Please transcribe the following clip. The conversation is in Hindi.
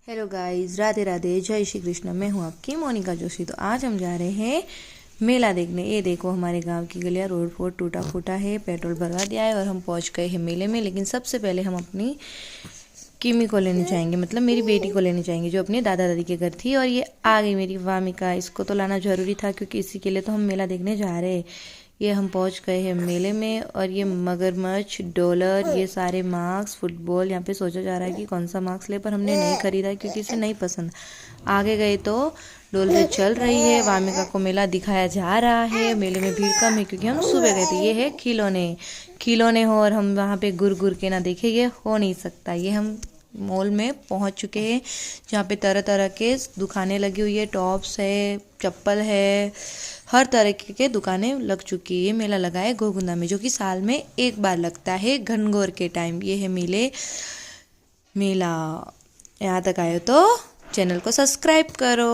हेलो गाइस, राधे राधे, जय श्री कृष्ण। मैं हूँ आपकी मोनिका जोशी। तो आज हम जा रहे हैं मेला देखने। ये देखो, हमारे गांव की गलियां रोड फोड टूटा फूटा है, पेट्रोल भरवा दिया है और हम पहुंच गए हैं मेले में। लेकिन सबसे पहले हम अपनी किमी को लेने जाएंगे, मतलब मेरी बेटी को लेने जाएंगे जो अपने दादा दादी के घर थी। और ये आ गई मेरी वामिका। इसको तो लाना जरूरी था क्योंकि इसी के लिए तो हम मेला देखने जा रहे हैं। ये हम पहुंच गए हैं मेले में और ये मगरमच्छ, डॉलर, ये सारे मार्क्स, फुटबॉल। यहाँ पे सोचा जा रहा है कि कौन सा मार्क्स ले, पर हमने नहीं खरीदा क्योंकि इसे नहीं पसंद। आगे गए तो डोलर चल रही है, वामिका को मेला दिखाया जा रहा है। मेले में भीड़ कम है क्योंकि हम सुबह गए थे। ये है खिलौने। खिलौने हो और हम वहाँ पे गुर गुर के ना देखे, ये हो नहीं सकता। ये हम मॉल में पहुंच चुके हैं जहाँ पे तरह तरह के दुकानें लगी हुई है, टॉप्स है, चप्पल है, हर तरह के दुकानें लग चुकी है। ये मेला लगा है गोगुंदा में, जो कि साल में एक बार लगता है घनघोर के टाइम। ये है मेला। यहाँ तक आए तो चैनल को सब्सक्राइब करो।